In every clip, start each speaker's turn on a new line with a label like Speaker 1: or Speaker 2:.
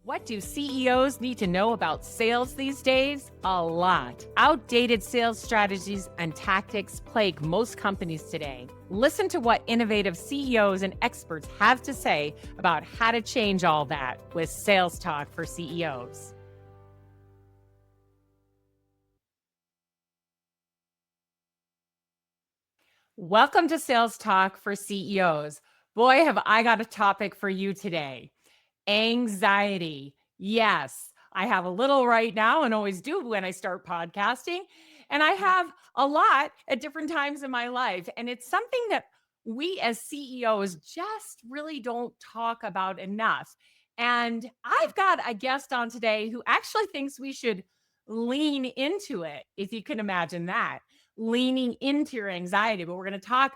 Speaker 1: What do CEOs need to know about sales these days? A lot. Outdated sales strategies and tactics plague most companies today. Listen to what innovative CEOs and experts have to say about how to change all that with Sales Talk for CEOs. Welcome to Sales Talk for CEOs. Boy, have I got a topic for you today. Anxiety. Yes, I have a little right now and always do when I start podcasting. And I have a lot at different times in my life. And it's something that we as CEOs just really don't talk about enough. And I've got a guest on today who actually thinks we should lean into it, if you can imagine that, leaning into your anxiety. But we're going to talk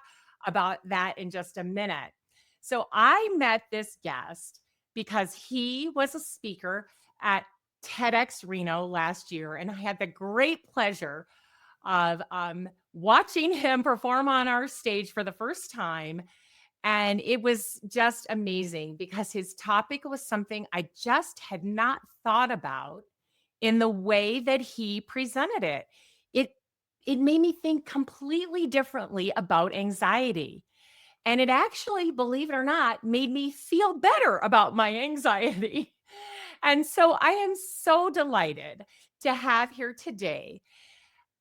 Speaker 1: about that in just a minute. So I met this guest because he was a speaker at TEDx Reno last year. And I had the great pleasure of watching him perform on our stage for the first time. And it was just amazing because his topic was something I just had not thought about in the way that he presented it. It it made me think completely differently about anxiety. And it actually, believe it or not, made me feel better about my anxiety. And so I am so delighted to have here today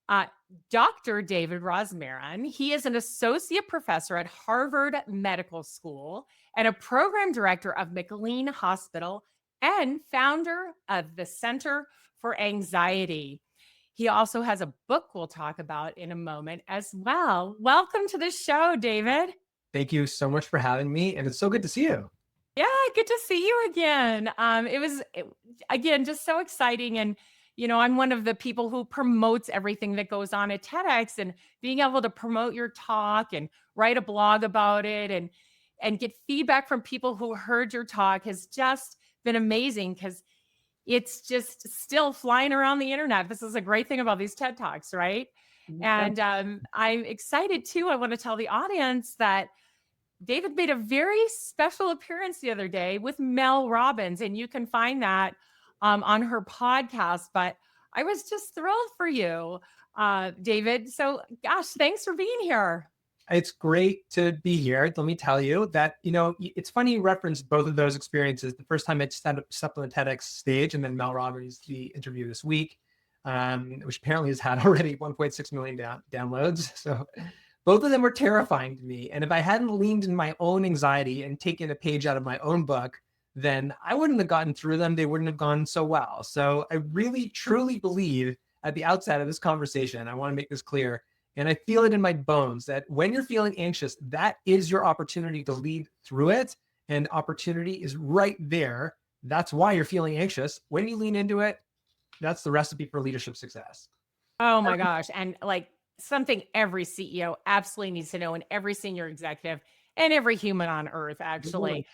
Speaker 1: uh, Dr. David Rosmarin. He is an associate professor at Harvard Medical School and a program director of McLean Hospital and founder of the Center for Anxiety. He also has a book we'll talk about in a moment as well. Welcome to the show, David.
Speaker 2: Thank you so much for having me, and it's so good to see you.
Speaker 1: Yeah, good to see you again. Again, just so exciting. And, I'm one of the people who promotes everything that goes on at TEDx, and being able to promote your talk and write a blog about it and get feedback from people who heard your talk has just been amazing because it's just still flying around the internet. This is a great thing about these TED Talks, right? And I'm excited too. I want to tell the audience that David made a very special appearance the other day with Mel Robbins, and you can find that on her podcast. But I was just thrilled for you, David. So, gosh, thanks for being here.
Speaker 2: It's great to be here. Let me tell you that, it's funny you referenced both of those experiences. The first time I stepped on the TEDx stage, and then Mel Robbins, the interview this week, which apparently has had already 1.6 million downloads. So both of them were terrifying to me. And if I hadn't leaned in my own anxiety and taken a page out of my own book, then I wouldn't have gotten through them. They wouldn't have gone so well. So I really, truly believe at the outset of this conversation, I want to make this clear, and I feel it in my bones, that when you're feeling anxious, that is your opportunity to lead through it. And opportunity is right there. That's why you're feeling anxious. When you lean into it, that's the recipe for leadership success.
Speaker 1: Oh my gosh. And like something every CEO absolutely needs to know, and every senior executive and every human on earth, actually.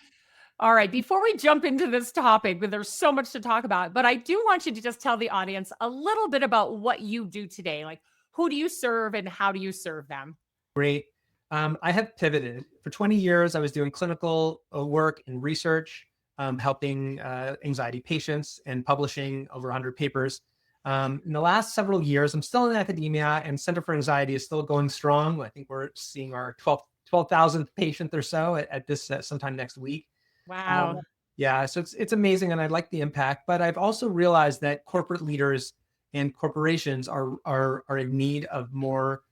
Speaker 1: All right, before we jump into this topic, but there's so much to talk about, but I do want you to just tell the audience a little bit about what you do today. Like, who do you serve and how do you serve them?
Speaker 2: Great. I have pivoted. For 20 years, I was doing clinical work and research, helping anxiety patients and publishing over 100 papers. In the last several years, I'm still in academia, and Center for Anxiety is still going strong. I think we're seeing our 12,000th patient or so at this sometime next week.
Speaker 1: Wow.
Speaker 2: Yeah, so it's amazing, and I like the impact. But I've also realized that corporate leaders and corporations are in need of more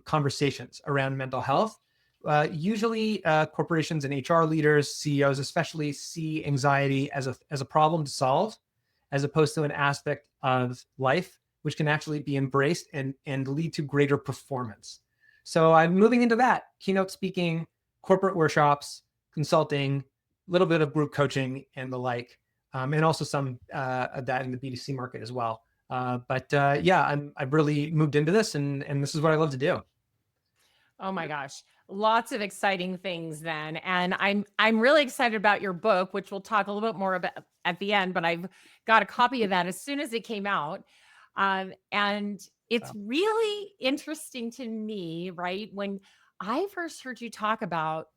Speaker 2: conversations around mental health. Usually, corporations and HR leaders, CEOs especially, see anxiety as a problem to solve, as opposed to an aspect of life which can actually be embraced and lead to greater performance. So I'm moving into that: keynote speaking, corporate workshops, consulting, a little bit of group coaching and the like, and also some of that in the B2C market as well. I've really moved into this, and this is what I love to do.
Speaker 1: Oh my gosh. Lots of exciting things then. And I'm really excited about your book, which we'll talk a little bit more about at the end, but I've got a copy of that as soon as it came out. And it's really interesting to me, right? When I first heard you talk about,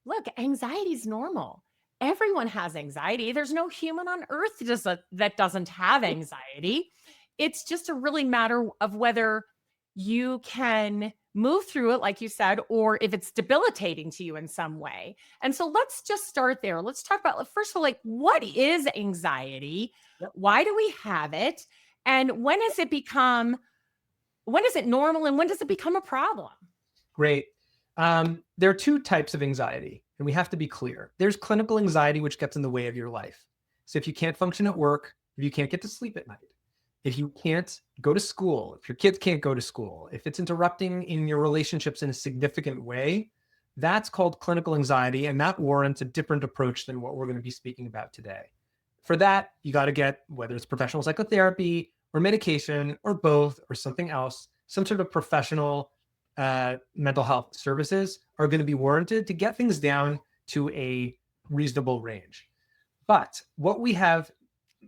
Speaker 1: look, anxiety is normal. everyone has anxiety. There's no human on earth that doesn't have anxiety. It's just a really matter of whether you can move through it, like you said, or if it's debilitating to you in some way. And so let's just start there. Let's talk about, first of all, like, what is anxiety?
Speaker 2: Yep.
Speaker 1: Why do we have it? And when does it normal and when does it become a problem?
Speaker 2: Great. There are two types of anxiety, and we have to be clear. There's clinical anxiety, which gets in the way of your life. So if you can't function at work, if you can't get to sleep at night, if you can't go to school, if your kids can't go to school, if it's interrupting in your relationships in a significant way, that's called clinical anxiety, and that warrants a different approach than what we're going to be speaking about today. For that, you got to get, whether it's professional psychotherapy or medication or both or something else, some sort of professional mental health services are going to be warranted to get things down to a reasonable range. But what we have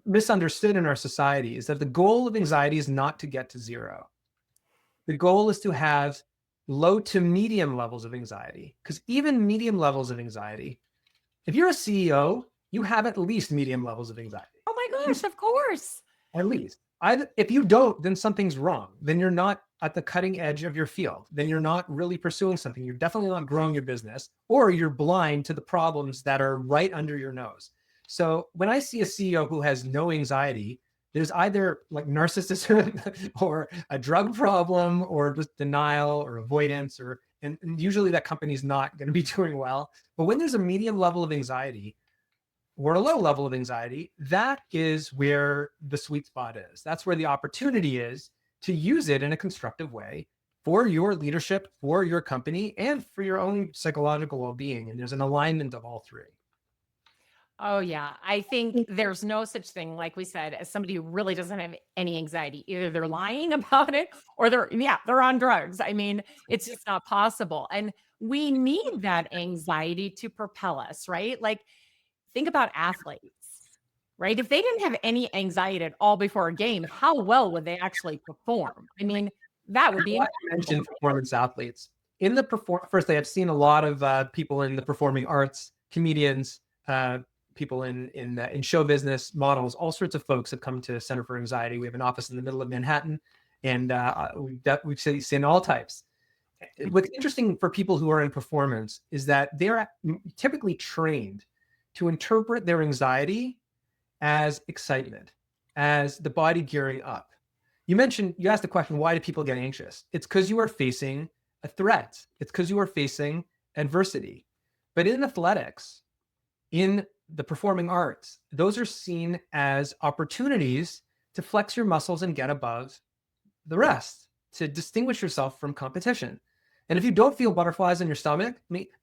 Speaker 2: misunderstood in our society is that the goal of anxiety is not to get to zero. The goal is to have low to medium levels of anxiety, because even medium levels of anxiety, if you're a CEO, you have at least medium levels of anxiety.
Speaker 1: Oh my gosh, of course.
Speaker 2: At least. If you don't, then something's wrong. Then you're not at the cutting edge of your field. Then you're not really pursuing something. You're definitely not growing your business, or you're blind to the problems that are right under your nose. So when I see a CEO who has no anxiety, there's either like narcissism or a drug problem or just denial or avoidance, and usually that company's not going to be doing well. But when there's a medium level of anxiety or a low level of anxiety, that is where the sweet spot is. That's where the opportunity is to use it in a constructive way for your leadership, for your company, and for your own psychological well-being. And there's an alignment of all three.
Speaker 1: Oh, yeah. I think there's no such thing, like we said, as somebody who really doesn't have any anxiety. Either they're lying about it or they're on drugs. I mean, it's just not possible. And we need that anxiety to propel us, right? Like, think about athletes, right? If they didn't have any anxiety at all before a game, how well would they actually perform? I mean, that would be
Speaker 2: I mentioned performance athletes. Firstly, I've seen a lot of people in the performing arts, comedians, people in show business, models, all sorts of folks have come to Center for Anxiety. We have an office in the middle of Manhattan, and we've seen all types. What's interesting for people who are in performance is that they're typically trained to interpret their anxiety as excitement, as the body gearing up. You asked the question, why do people get anxious? It's because you are facing a threat. It's because you are facing adversity. But in athletics, in the performing arts, those are seen as opportunities to flex your muscles and get above the rest, to distinguish yourself from competition. And if you don't feel butterflies in your stomach,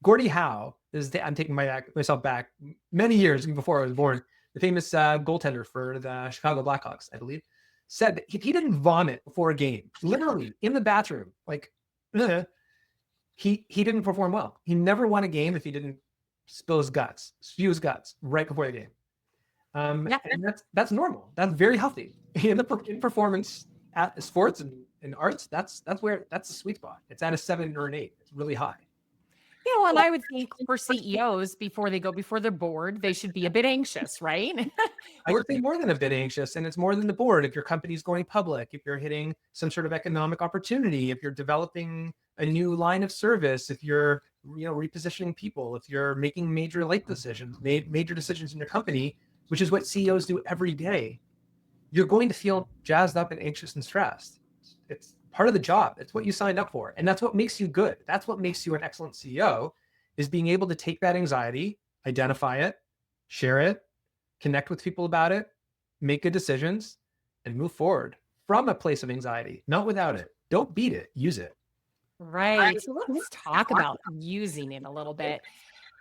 Speaker 2: Gordie Howe I'm taking myself back many years before I was born, the famous goaltender for the Chicago Blackhawks, I believe, said that if he didn't vomit before a game, literally in the bathroom, like he didn't perform well. He never won a game if he didn't spew his guts right before the game. And that's normal. That's very healthy in performance at sports and arts. That's the sweet spot. It's at a 7 or an 8. It's really high.
Speaker 1: And I would think for CEOs, before they go before their board, they should be a bit anxious, right?
Speaker 2: I would say more than a bit anxious, and it's more than the board. If your company's going public, if you're hitting some sort of economic opportunity, if you're developing a new line of service, if you're repositioning people, if you're making major life decisions, major decisions in your company, which is what CEOs do every day, you're going to feel jazzed up and anxious and stressed. It's part of the job. It's what you signed up for. And that's what makes you good. That's what makes you an excellent CEO, is being able to take that anxiety, identify it, share it, connect with people about it, make good decisions, and move forward from a place of anxiety, not without it. Don't beat it, use it.
Speaker 1: Right. So let's talk about using it a little bit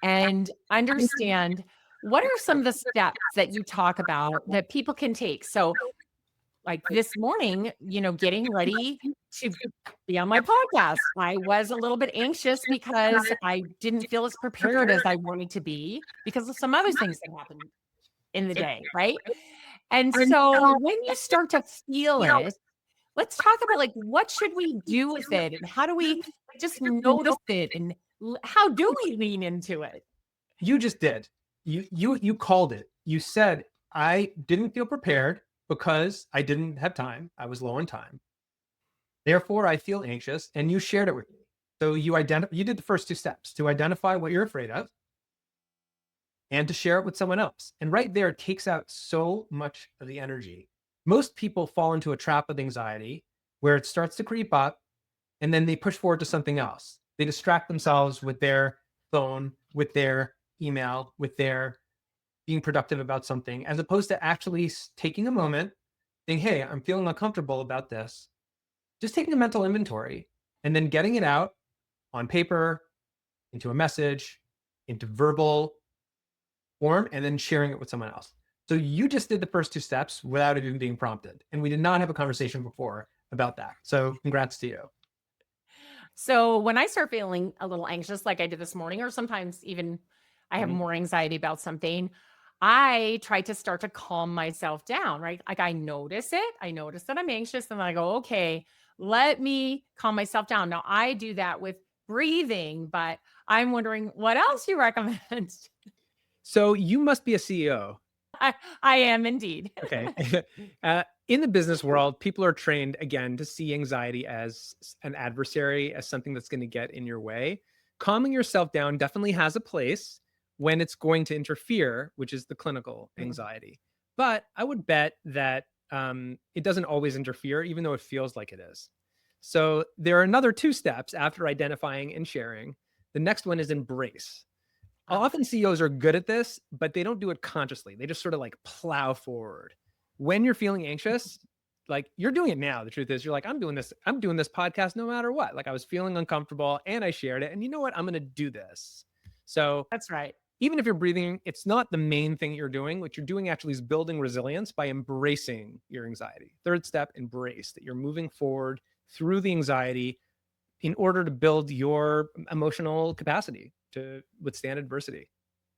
Speaker 1: and understand what are some of the steps that you talk about that people can take. So like this morning, getting ready to be on my podcast, I was a little bit anxious because I didn't feel as prepared as I wanted to be because of some other things that happened in the day, right? And so when you start to feel it, let's talk about like, what should we do with it and how do we just notice it and how do we lean into it?
Speaker 2: You just did. You called it. You said, I didn't feel prepared because I didn't have time. I was low on time. Therefore, I feel anxious, and you shared it with me. So you did the first two steps to identify what you're afraid of and to share it with someone else. And right there, it takes out so much of the energy. Most people fall into a trap with anxiety where it starts to creep up and then they push forward to something else. They distract themselves with their phone, with their email, with their being productive about something, as opposed to actually taking a moment, saying, hey, I'm feeling uncomfortable about this. Just taking a mental inventory and then getting it out on paper, into a message, into verbal form, and then sharing it with someone else. So you just did the first two steps without even being prompted. And we did not have a conversation before about that. So congrats to you.
Speaker 1: So when I start feeling a little anxious, like I did this morning, or sometimes even I have
Speaker 2: Mhm.
Speaker 1: more anxiety about something, I try to start to calm myself down, right? Like I notice it. I notice that I'm anxious and I go, okay, let me calm myself down. Now I do that with breathing, but I'm wondering what else you recommend.
Speaker 3: So you must be a CEO.
Speaker 1: I am indeed.
Speaker 3: Okay. In the business world, people are trained again to see anxiety as an adversary, as something that's going to get in your way. Calming yourself down definitely has a place when it's going to interfere, which is the clinical anxiety. But I would bet that it doesn't always interfere, even though it feels like it is. So there are another two steps after identifying and sharing. The next one is embrace. Often CEOs are good at this, but they don't do it consciously. They just sort of like plow forward. When you're feeling anxious, like you're doing it now. The truth is, you're like, I'm doing this podcast no matter what. Like I was feeling uncomfortable and I shared it. And you know what? I'm going to do this. So
Speaker 1: That's right.
Speaker 3: even if you're breathing, it's not the main thing you're doing. What you're doing actually is building resilience by embracing your anxiety. Third step, embrace that you're moving forward through the anxiety in order to build your emotional capacity to withstand adversity.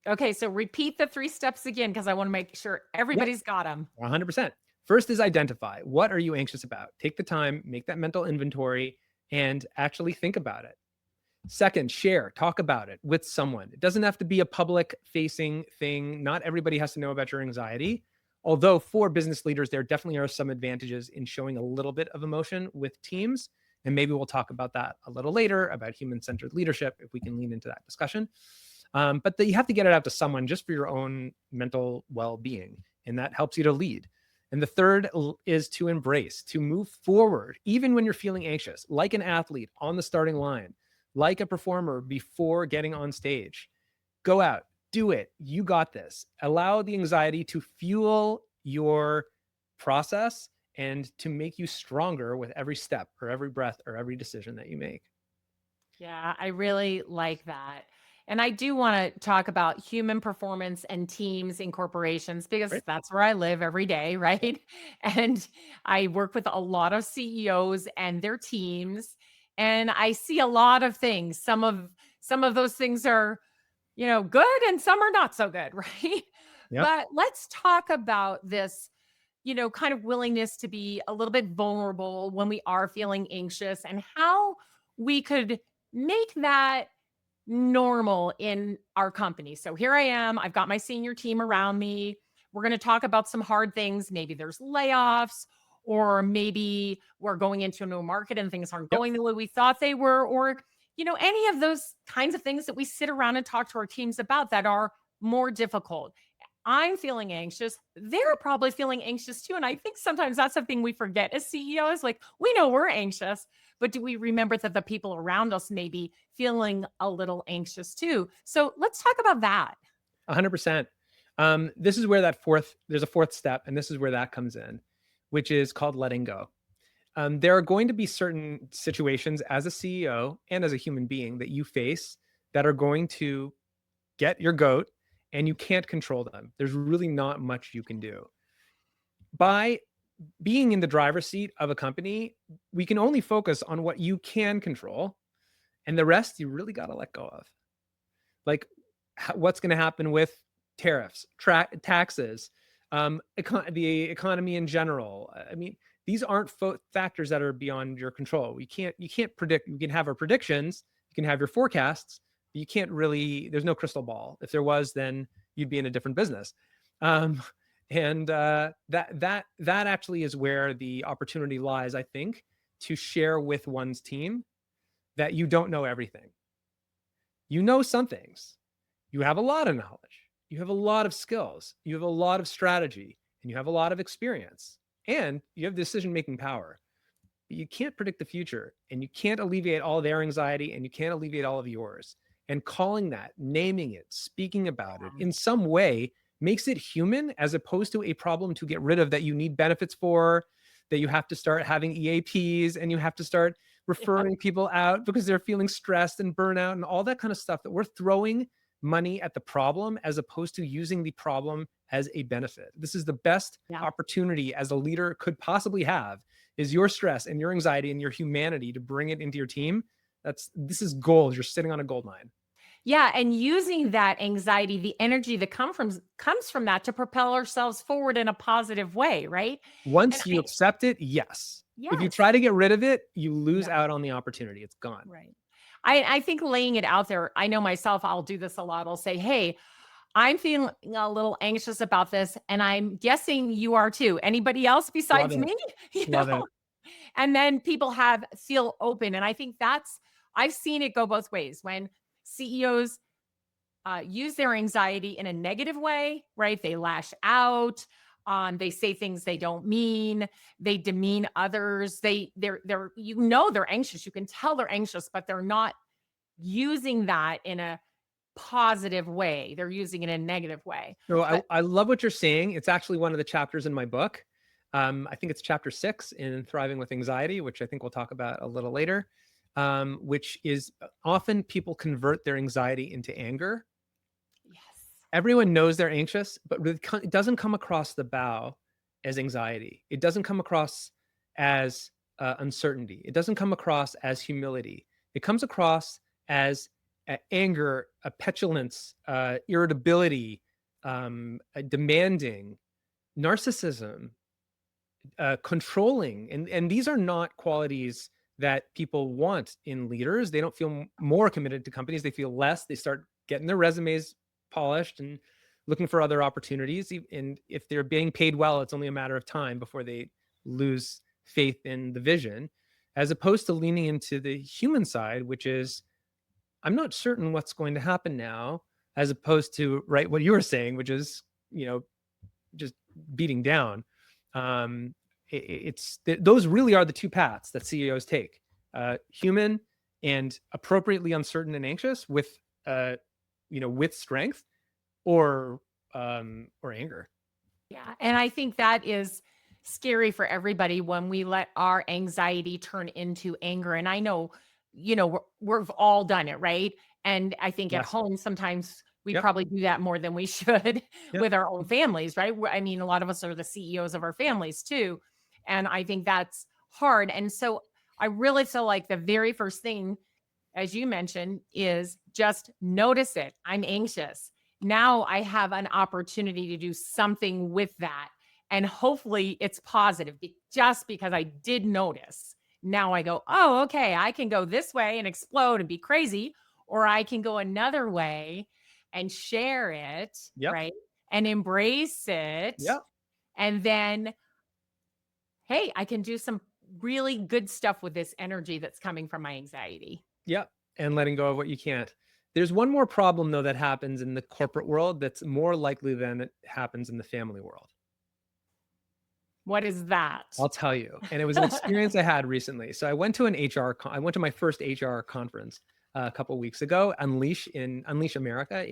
Speaker 1: Okay, so repeat the 3 steps again because I want to make sure everybody's got them.
Speaker 3: 100%. First is identify. What are you anxious about? Take the time, make that mental inventory, and actually think about it. Second, share, talk about it with someone. It doesn't have to be a public facing thing. Not everybody has to know about your anxiety. Although for business leaders, there definitely are some advantages in showing a little bit of emotion with teams. And maybe we'll talk about that a little later about human-centered leadership, if we can lean into that discussion. But you have to get it out to someone just for your own mental well-being. And that helps you to lead. And the third is to embrace, to move forward, even when you're feeling anxious, like an athlete on the starting line, like a performer before getting on stage. Go out, do it. You got this. Allow the anxiety to fuel your process and to make you stronger with every step or every breath or every decision that you make.
Speaker 1: Yeah, I really like that. And I do want to talk about human performance and teams in corporations because
Speaker 3: Right?
Speaker 1: that's where I live every day, right? And I work with a lot of CEOs and their teams, and I see a lot of things. Some of those things are, good and some are not so good, right?
Speaker 3: Yep.
Speaker 1: But let's talk about this, kind of willingness to be a little bit vulnerable when we are feeling anxious and how we could make that normal in our company. So here I am. I've got my senior team around me. We're going to talk about some hard things. Maybe there's layoffs, or maybe we're going into a new market and things aren't
Speaker 3: Yep.
Speaker 1: going the way we thought they were, or, any of those kinds of things that we sit around and talk to our teams about that are more difficult. I'm feeling anxious. They're probably feeling anxious too. And I think sometimes that's something we forget as CEOs. Like we know we're anxious, but do we remember that the people around us may be feeling a little anxious too? So let's talk about that.
Speaker 3: 100%. This is where there's a fourth step, and this is where that comes in, which is called letting go. There are going to be certain situations as a CEO and as a human being that you face that are going to get your goat and you can't control them. There's really not much you can do. By being in the driver's seat of a company, we can only focus on what you can control, and the rest you really got to let go of. Like what's going to happen with tariffs, taxes, the economy in general. I mean, these aren't factors that are beyond your control. You can't predict. You can have our predictions, you can have your forecasts, but you can't really. There's no crystal ball. If there was, then you'd be in a different business. And that actually is where the opportunity lies, I think, to share with one's team that you don't know everything. You know some things. You have a lot of knowledge. You have a lot of skills. You have a lot of strategy, and you have a lot of experience, and you have decision-making power. But you can't predict the future, and you can't alleviate all their anxiety, and you can't alleviate all of yours. And calling that, naming it, speaking about it in some way makes it human, as opposed to a problem to get rid of that you need benefits for, that you have to start having EAPs, and you have to start referring people out because they're feeling stressed and burnout and all that kind of stuff, that we're throwing money at the problem as opposed to using the problem as a benefit. This is the best opportunity as a leader could possibly have, is your stress and your anxiety and your humanity to bring it into your team. This is gold. You're sitting on a gold mine.
Speaker 1: Yeah, and using that anxiety, the energy that comes from that to propel ourselves forward in a positive way, right?
Speaker 3: Once you accept it, yes. If you try to get rid of it, you lose out on the opportunity. It's gone.
Speaker 1: Right. I think laying it out there, I know myself, I'll do this a lot. I'll say, hey, I'm feeling a little anxious about this, and I'm guessing you are too. Anybody else besides me?
Speaker 3: Love it.
Speaker 1: And then people feel open. And I think I've seen it go both ways. When CEOs use their anxiety in a negative way, right? They lash out. They say things they don't mean. They demean others. They're anxious. You can tell they're anxious, but they're not using that in a positive way. They're using it in a negative way.
Speaker 3: So I love what you're saying. It's actually one of the chapters in my book. I think it's chapter 6 in Thriving with Anxiety, which I think we'll talk about a little later, which is often people convert their anxiety into anger.
Speaker 1: Yes.
Speaker 3: Everyone knows they're anxious, but it doesn't come across the bow as anxiety. It doesn't come across as uncertainty. It doesn't come across as humility. It comes across as anger, petulance, irritability, demanding, narcissism, controlling. And these are not qualities that people want in leaders. They don't feel more committed to companies. They feel less. They start getting their resumes polished and looking for other opportunities. And if they're being paid well, it's only a matter of time before they lose faith in the vision, as opposed to leaning into the human side, which is, I'm not certain what's going to happen now, as opposed to, right, what you were saying, which is, just beating down. Those really are the two paths that CEOs take: human and appropriately uncertain and anxious with strength, or anger.
Speaker 1: Yeah, and I think that is scary for everybody when we let our anxiety turn into anger. And I know, we've all done it, right? And I think at home sometimes we probably do that more than we should with our own families, right? I mean, a lot of us are the CEOs of our families too. And I think that's hard. And so I really feel like the very first thing, as you mentioned, is just notice it. I'm anxious. Now I have an opportunity to do something with that. And hopefully it's positive, just because I did notice. Now I go, oh, okay, I can go this way and explode and be crazy, or I can go another way and share it, right? And embrace it. And then, hey, I can do some really good stuff with this energy that's coming from my anxiety.
Speaker 3: And letting go of what you can't. There's one more problem, though, that happens in the corporate world that's more likely than it happens in the family world.
Speaker 1: What is that?
Speaker 3: I'll tell you. And it was an experience I had recently. So I went to I went to my first HR conference a couple of weeks ago, Unleash America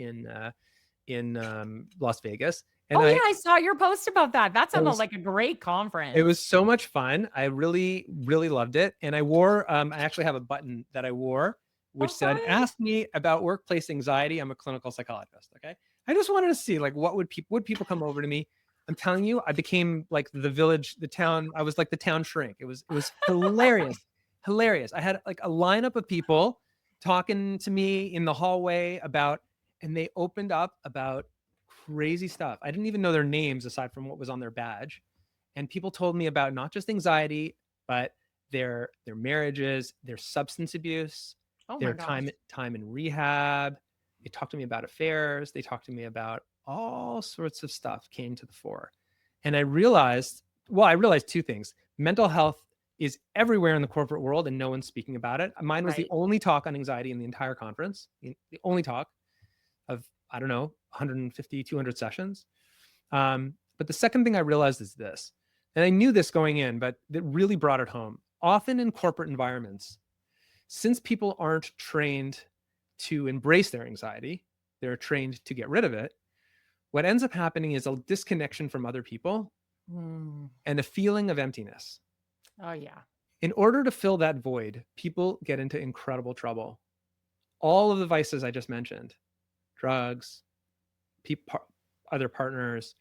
Speaker 3: in Las Vegas. And
Speaker 1: I saw your post about that. That sounded like a great conference.
Speaker 3: It was so much fun. I really, really loved it. And I wore, I actually have a button that I wore, which said, ask me about workplace anxiety. I'm a clinical psychologist. Okay. I just wanted to see, like, would people come over to me? I'm telling you, I became like the town. I was like the town shrink. It was hilarious. Hilarious. I had like a lineup of people talking to me in the hallway and they opened up about crazy stuff. I didn't even know their names aside from what was on their badge. And people told me about not just anxiety, but their marriages, their substance abuse, their time in rehab. They talked to me about affairs. They talked to me about all sorts of stuff came to the fore. And I realized two things. Mental health is everywhere in the corporate world and no one's speaking about it. Mine was the
Speaker 1: Right.
Speaker 3: only talk on anxiety in the entire conference, the only talk of, I don't know, 150, 200 sessions. But the second thing I realized is this, and I knew this going in, but it really brought it home. Often in corporate environments, since people aren't trained to embrace their anxiety, they're trained to get rid of it. What ends up happening is a disconnection from other people
Speaker 1: Mm.
Speaker 3: and a feeling of emptiness.
Speaker 1: Oh, yeah.
Speaker 3: In order to fill that void, people get into incredible trouble. All of the vices I just mentioned, drugs, other partners,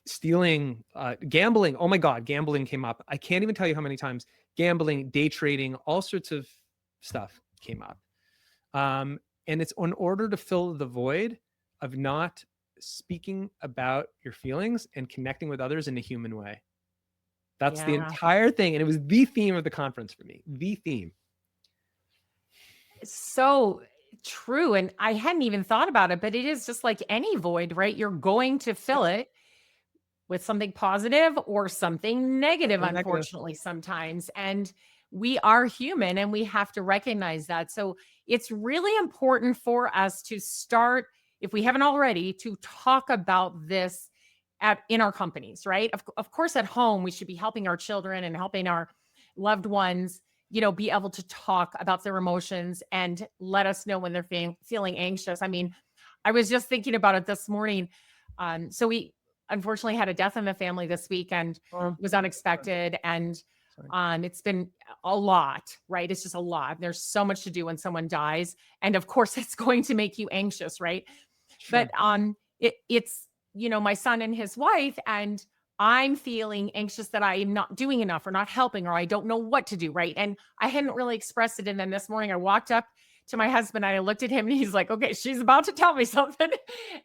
Speaker 3: stealing, gambling. Oh my God, gambling came up. I can't even tell you how many times gambling, day trading, all sorts of stuff came up. And it's in order to fill the void of not speaking about your feelings and connecting with others in a human way. That's the
Speaker 1: Yeah.
Speaker 3: entire thing. And it was the theme of the conference for me, the theme.
Speaker 1: It's so true. And I hadn't even thought about it, but it is just like any void, right? You're going to fill it with something positive or something negative,
Speaker 3: Or negative.
Speaker 1: unfortunately, sometimes. And we are human and we have to recognize that. So it's really important for us to start, if we haven't already, to talk about this in our companies, right? Of course, at home, we should be helping our children and helping our loved ones, be able to talk about their emotions and let us know when they're feeling anxious. I mean, I was just thinking about it this morning. So we unfortunately had a death in the family this week and it was unexpected. And it's been a lot, right? It's just a lot. There's so much to do when someone dies. And of course, it's going to make you anxious, right?
Speaker 3: Sure.
Speaker 1: But it's, my son and his wife, and I'm feeling anxious that I am not doing enough or not helping, or I don't know what to do, right? And I hadn't really expressed it. And then this morning I walked up to my husband and I looked at him and he's like, okay, she's about to tell me something.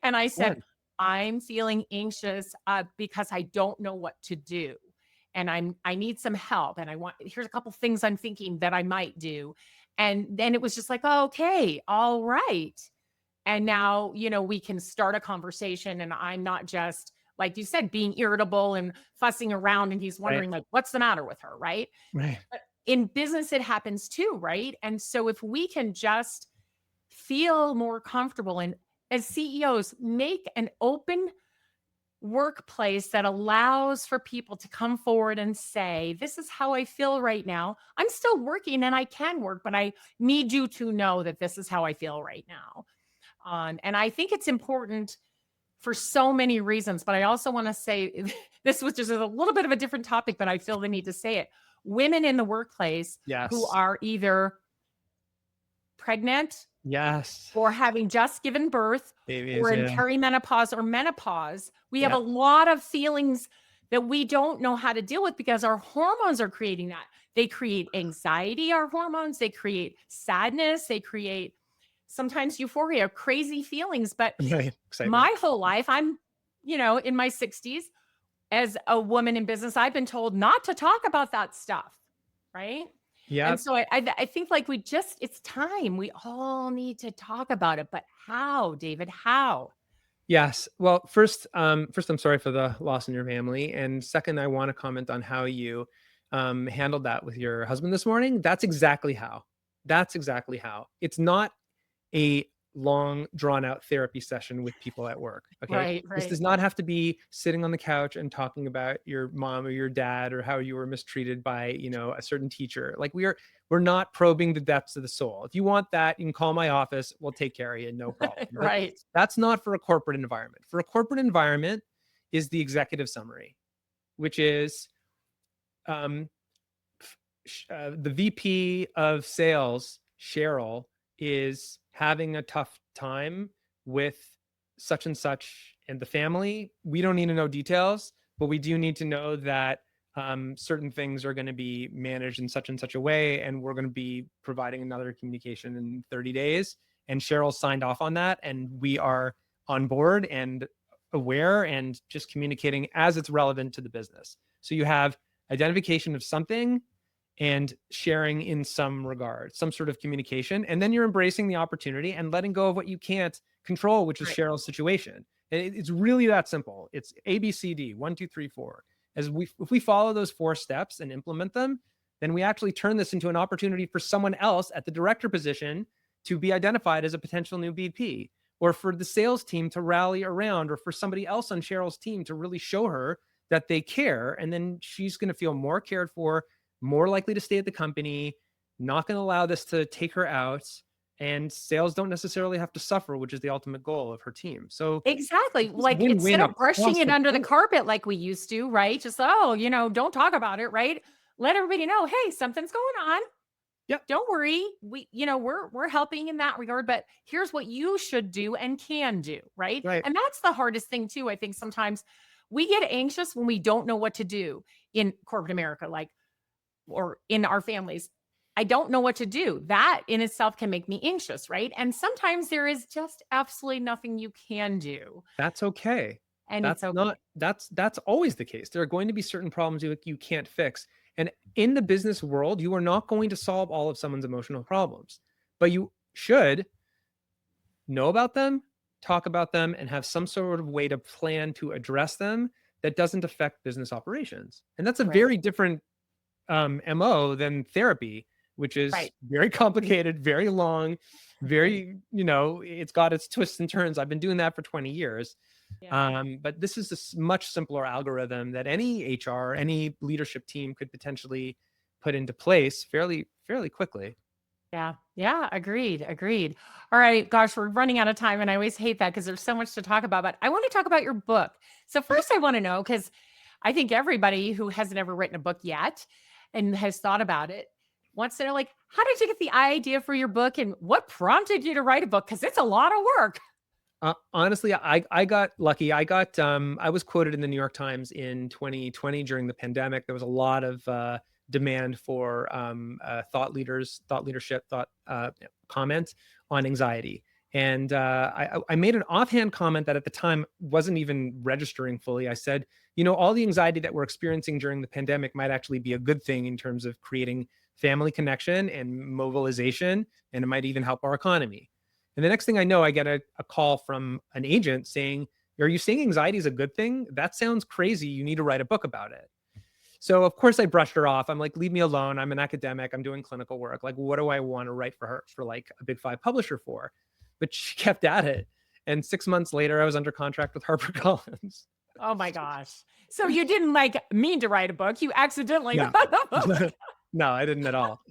Speaker 1: And I said,
Speaker 3: Good.
Speaker 1: I'm feeling anxious because I don't know what to do. And I need some help. And here's a couple things I'm thinking that I might do. And then it was just like, oh, okay, all right. And now, we can start a conversation and I'm not just, like you said, being irritable and fussing around and he's wondering like, what's the matter with her, right?
Speaker 3: Right.
Speaker 1: But in business, it happens too, right? And so if we can just feel more comfortable and as CEOs, make an open workplace that allows for people to come forward and say, this is how I feel right now. I'm still working and I can work, but I need you to know that this is how I feel right now. And I think it's important for so many reasons, but I also want to say this was just a little bit of a different topic, but I feel the need to say it. Women in the workplace who
Speaker 3: Yes.
Speaker 1: are either pregnant
Speaker 3: Yes.
Speaker 1: or having just given birth
Speaker 3: Babies,
Speaker 1: or in
Speaker 3: yeah.
Speaker 1: perimenopause or menopause, we have
Speaker 3: Yeah.
Speaker 1: a lot of feelings that we don't know how to deal with because our hormones are creating that. They create anxiety, our hormones, they create sadness, they create sometimes euphoria, crazy feelings. But
Speaker 3: Right. Excitement.
Speaker 1: my whole life, I'm, in my 60s, as a woman in business, I've been told not to talk about that stuff, right?
Speaker 3: Yeah.
Speaker 1: And so I think like it's time. We all need to talk about it. But how, David? How?
Speaker 3: Yes. Well, first, I'm sorry for the loss in your family. And second, I want to comment on how you handled that with your husband this morning. That's exactly how. It's not a long, drawn out therapy session with people at work. Okay.
Speaker 1: Right.
Speaker 3: This does not have to be sitting on the couch and talking about your mom or your dad or how you were mistreated by, a certain teacher. Like we're not probing the depths of the soul. If you want that, you can call my office. We'll take care of you. No problem. But
Speaker 1: Right.
Speaker 3: that's not for a corporate environment. For a corporate environment is the executive summary, which is the VP of sales, Cheryl, is having a tough time with such and such and the family. We don't need to know details, but we do need to know that certain things are going to be managed in such and such a way, and we're going to be providing another communication in 30 days. And Cheryl signed off on that, and we are on board and aware and just communicating as it's relevant to the business. So you have identification of something and sharing in some regard, some sort of communication. And then you're embracing the opportunity and letting go of what you can't control, which is
Speaker 1: Right.
Speaker 3: Cheryl's situation. And it's really that simple. It's A, B, C, D, 1, 2, 3, 4. If we follow those 4 steps and implement them, then we actually turn this into an opportunity for someone else at the director position to be identified as a potential new BP, or for the sales team to rally around, or for somebody else on Cheryl's team to really show her that they care. And then she's going to feel more cared for, more likely to stay at the company, not going to allow this to take her out. And sales don't necessarily have to suffer, which is the ultimate goal of her team. So
Speaker 1: Exactly. Like
Speaker 3: win-win
Speaker 1: instead of brushing
Speaker 3: across
Speaker 1: it
Speaker 3: the
Speaker 1: under the
Speaker 3: board.
Speaker 1: carpet like we used to, right? Just, oh, don't talk about it, right? Let everybody know, hey, something's going on.
Speaker 3: Yep.
Speaker 1: Don't worry. We're helping in that regard, but here's what you should do and can do, right?
Speaker 3: Right.
Speaker 1: And that's the hardest thing too. I think sometimes we get anxious when we don't know what to do in corporate America, or in our families. I don't know what to do. That in itself can make me anxious, right? And sometimes there is just absolutely nothing you can do.
Speaker 3: That's okay.
Speaker 1: And
Speaker 3: That's
Speaker 1: it's okay.
Speaker 3: that's always the case. There are going to be certain problems you can't fix. And in the business world, you are not going to solve all of someone's emotional problems, but you should know about them, talk about them, and have some sort of way to plan to address them that doesn't affect business operations. And that's a
Speaker 1: Right.
Speaker 3: very different MO than therapy, which is
Speaker 1: Right.
Speaker 3: very complicated, very long, very, it's got its twists and turns. I've been doing that for 20 years.
Speaker 1: Yeah.
Speaker 3: But this is a much simpler algorithm that any HR, any leadership team could potentially put into place fairly quickly.
Speaker 1: Yeah. Yeah. Agreed. All right. Gosh, we're running out of time. And I always hate that because there's so much to talk about. But I want to talk about your book. So first I want to know, because I think everybody who hasn't ever written a book yet and has thought about it wants to know, like, how did you get the idea for your book and what prompted you to write a book? Because it's a lot of work.
Speaker 3: Honestly, I got lucky. I was quoted in the New York Times in 2020 during the pandemic. There was a lot of demand for thought leadership comment on anxiety. And I made an offhand comment that at the time wasn't even registering fully. I said, all the anxiety that we're experiencing during the pandemic might actually be a good thing in terms of creating family connection and mobilization, and it might even help our economy. And the next thing I know, I get a call from an agent saying, are you saying anxiety is a good thing? That sounds crazy. You need to write a book about it. So of course I brushed her off. I'm like, leave me alone. I'm an academic. I'm doing clinical work. Like, what do I want to write for like a big 5 publisher for? But she kept at it. And 6 months later, I was under contract with HarperCollins.
Speaker 1: Oh my gosh. So you didn't mean to write a book. You accidentally
Speaker 3: No.
Speaker 1: wrote a book.
Speaker 3: No, I didn't at all.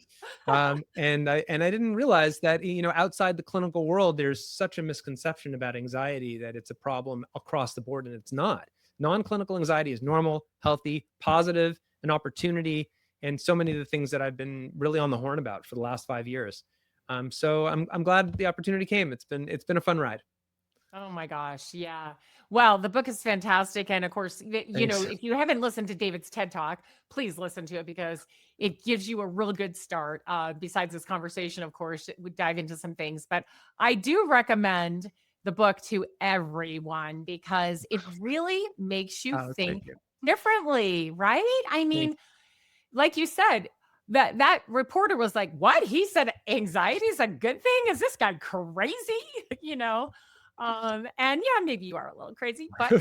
Speaker 3: And I didn't realize that, outside the clinical world, there's such a misconception about anxiety that it's a problem across the board, and it's not. Non-clinical anxiety is normal, healthy, positive, an opportunity, and so many of the things that I've been really on the horn about for the last 5 years. So I'm glad the opportunity came. It's been a fun ride.
Speaker 1: Oh my gosh. Yeah. Well, the book is fantastic. And of course,
Speaker 3: Thanks.
Speaker 1: if you haven't listened to David's TED Talk, please listen to it because it gives you a real good start. Besides this conversation, of course, we dive into some things, but I do recommend the book to everyone because it really makes you
Speaker 3: Oh,
Speaker 1: think
Speaker 3: thank you.
Speaker 1: differently, right? I mean, like you said, that reporter was like, what? He said anxiety is a good thing? Is this guy crazy? And yeah, maybe you are a little crazy, but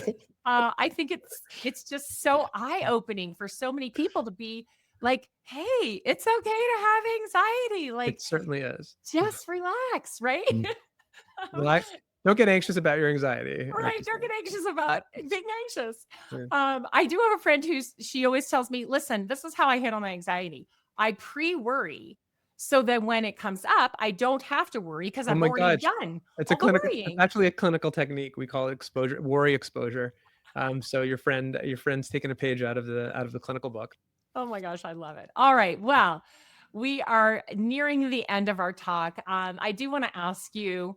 Speaker 1: I think it's just so eye-opening for so many people to be like, hey, it's okay to have anxiety. Like,
Speaker 3: It certainly is.
Speaker 1: just relax, right?
Speaker 3: Relax. Don't get anxious about your anxiety.
Speaker 1: Right. Don't get anxious about being anxious.
Speaker 3: Yeah.
Speaker 1: I do have a friend she always tells me, listen, this is how I handle my anxiety. I pre-worry so that when it comes up, I don't have to worry because I've already done
Speaker 3: It's
Speaker 1: all the worrying.
Speaker 3: actually a clinical technique. We call it worry exposure. So your friend's taking a page out of the clinical book.
Speaker 1: Oh my gosh, I love it. All right. Well, we are nearing the end of our talk. I do want to ask you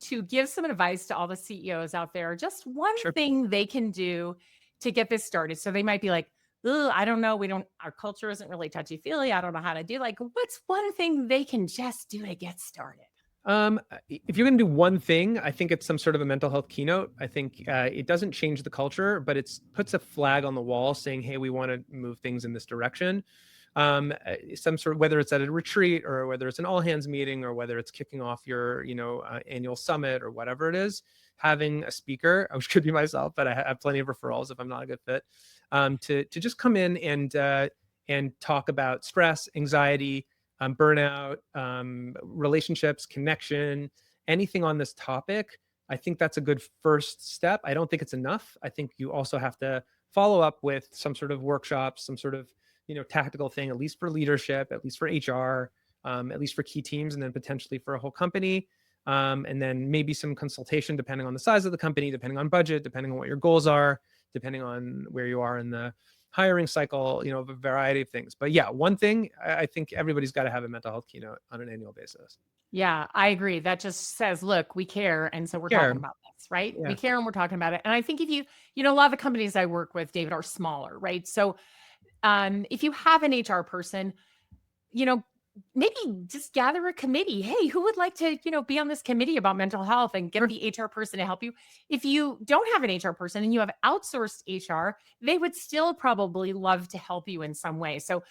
Speaker 1: to give some advice to all the CEOs out there, just one
Speaker 3: Sure.
Speaker 1: thing they can do to get this started. So they might be like, ugh, I don't know. Our culture isn't really touchy-feely. I don't know how to do. Like, what's one thing they can just do to get started?
Speaker 3: If you're going to do one thing, I think it's some sort of a mental health keynote. I think it doesn't change the culture, but it puts a flag on the wall saying, hey, we want to move things in this direction. some sort of, whether it's at a retreat or whether it's an all hands meeting or whether it's kicking off your, annual summit or whatever it is, having a speaker, which could be myself, but I have plenty of referrals if I'm not a good fit, to just come in and talk about stress, anxiety, burnout, relationships, connection, anything on this topic. I think that's a good first step. I don't think it's enough. I think you also have to follow up with some sort of workshop, some sort of, tactical thing, at least for leadership, at least for HR, at least for key teams, and then potentially for a whole company. And then maybe some consultation depending on the size of the company, depending on budget, depending on what your goals are, depending on where you are in the hiring cycle, a variety of things. But yeah, one thing, I think everybody's got to have a mental health keynote on an annual basis.
Speaker 1: Yeah, I agree. That just says, look, we care. And so we're talking about this, right?
Speaker 3: Yeah.
Speaker 1: We care and we're talking about it. And I think if you, a lot of the companies I work with, David, are smaller, right? So if you have an HR person, maybe just gather a committee. Hey, who would like to, be on this committee about mental health, and get the HR person to help you? If you don't have an HR person and you have outsourced HR, they would still probably love to help you in some way. So,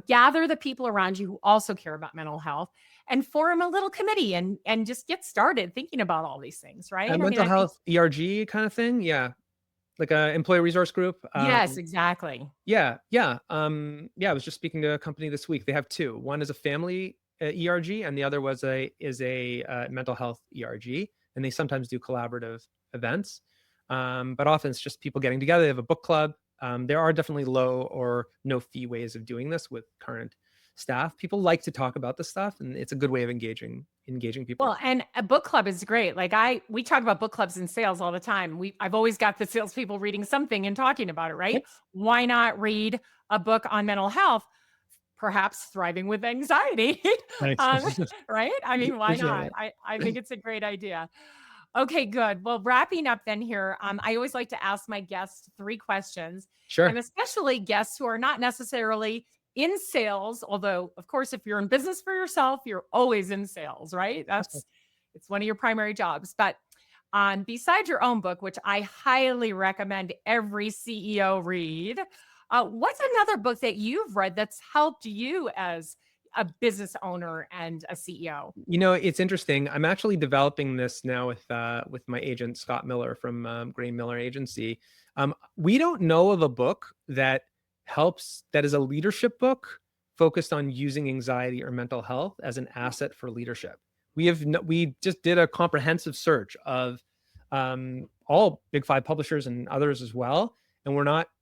Speaker 1: gather the people around you who also care about mental health and form a little committee and just get started thinking about all these things, right?
Speaker 3: A mental health ERG kind of thing. Yeah. Like a employee resource group.
Speaker 1: Yes, exactly.
Speaker 3: Yeah. I was just speaking to a company this week. They have two. One is a family ERG, and the other is a mental health ERG. And they sometimes do collaborative events, but often it's just people getting together. They have a book club. There are definitely low or no fee ways of doing this with current staff. People like to talk about this stuff, and it's a good way of engaging people.
Speaker 1: Well, and a book club is great. Like we talk about book clubs in sales all the time. I've always got the salespeople reading something and talking about it, right? Yes. Why not read a book on mental health? Perhaps Thriving with Anxiety, right? I mean, why not? I think it's a great idea. Okay, good. Well, wrapping up then here, I always like to ask my guests 3 questions.
Speaker 3: Sure.
Speaker 1: And especially guests who are not necessarily in sales, although of course, if you're in business for yourself, you're always in sales, right? It's one of your primary jobs. But besides your own book, which I highly recommend every CEO read, what's another book that you've read that's helped you as a business owner and a CEO?
Speaker 3: It's interesting. I'm actually developing this now with my agent, Scott Miller from Grain Miller Agency. We don't know of a book that is a leadership book focused on using anxiety or mental health as an asset for leadership. We just did a comprehensive search of all Big 5 publishers and others as well, and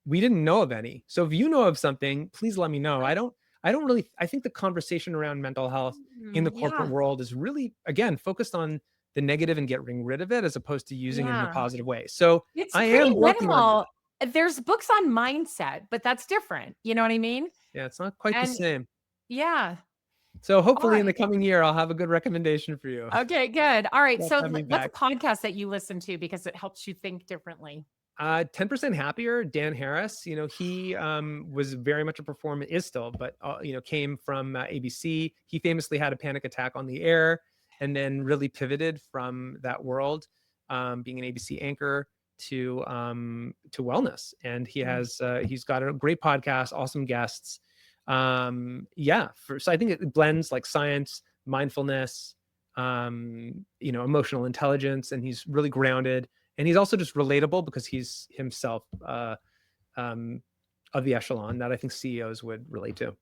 Speaker 3: we didn't know of any. So if you know of something, please let me know. I think the conversation around mental health in the corporate world is really, again, focused on the negative and getting rid of it as opposed to using it in a positive way. So I am working on that.
Speaker 1: There's books on mindset, but that's different. You know what I mean?
Speaker 3: Yeah, it's not quite the same.
Speaker 1: Yeah.
Speaker 3: So hopefully in the coming year, I'll have a good recommendation for you.
Speaker 1: Okay, good. All right. So what's a podcast that you listen to because it helps you think differently?
Speaker 3: 10% Happier, Dan Harris. He was very much a performer, is still, but came from ABC. He famously had a panic attack on the air and then really pivoted from that world, being an ABC anchor to wellness. And he's got a great podcast, awesome guests. So I think it blends like science, mindfulness, emotional intelligence, and he's really grounded. And he's also just relatable because he's himself of the echelon that I think CEOs would relate to.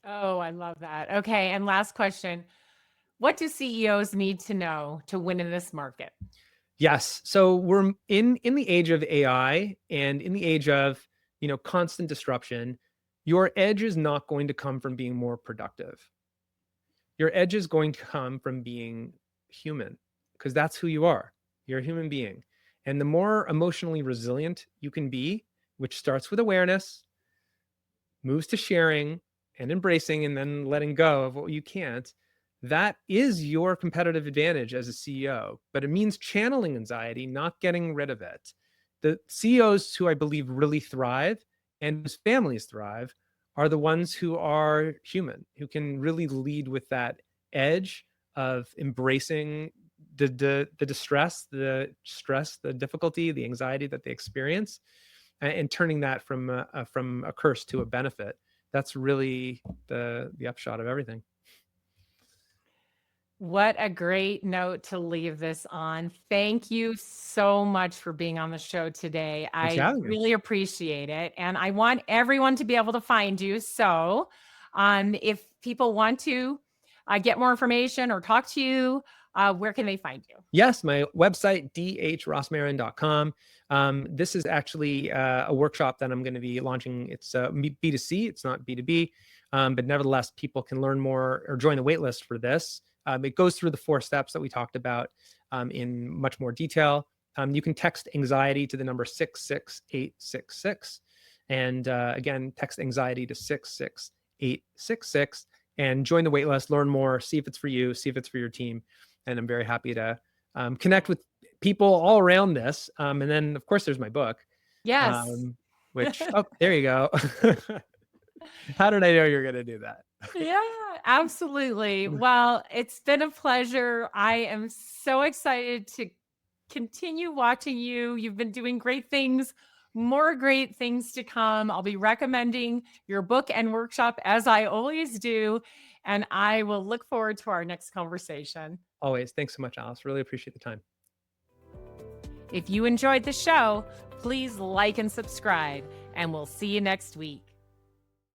Speaker 1: Oh, I love that. Okay. And last question. What do CEOs need to know to win in this market?
Speaker 3: Yes. So we're in the age of AI and in the age of, constant disruption. Your edge is not going to come from being more productive. Your edge is going to come from being human, because that's who you are. You're a human being. And the more emotionally resilient you can be, which starts with awareness, moves to sharing and embracing, and then letting go of what you can't, that is your competitive advantage as a CEO. But it means channeling anxiety, not getting rid of it. The CEOs who I believe really thrive and whose families thrive are the ones who are human, who can really lead with that edge of embracing the distress, the stress, the difficulty, the anxiety that they experience, and turning that from a curse to a benefit that's really the upshot of everything.
Speaker 1: What a great note to leave this on. Thank you so much for being on the show today.
Speaker 3: Thanks for
Speaker 1: I
Speaker 3: having me.
Speaker 1: really appreciate it. And I want everyone to be able to find you. So if people want to get more information or talk to you, where can they find you?
Speaker 3: Yes, my website, dhrosmarin.com. This is actually a workshop that I'm going to be launching. It's B2C, it's not B2B, but nevertheless, people can learn more or join the waitlist for this. It goes through the 4 steps that we talked about in much more detail. You can text anxiety to the number 66866. And again, text anxiety to 66866 and join the waitlist, learn more, see if it's for you, see if it's for your team. And I'm very happy to connect with people all around this. And then, of course, there's my book.
Speaker 1: Yes.
Speaker 3: Which, oh, there you go. How did I know you were going to do that?
Speaker 1: Yeah, absolutely. Well, it's been a pleasure. I am so excited to continue watching you. You've been doing great things, more great things to come. I'll be recommending your book and workshop as I always do. And I will look forward to our next conversation.
Speaker 3: Always. Thanks so much, Alice. Really appreciate the time.
Speaker 1: If you enjoyed the show, please like and subscribe, and we'll see you next week.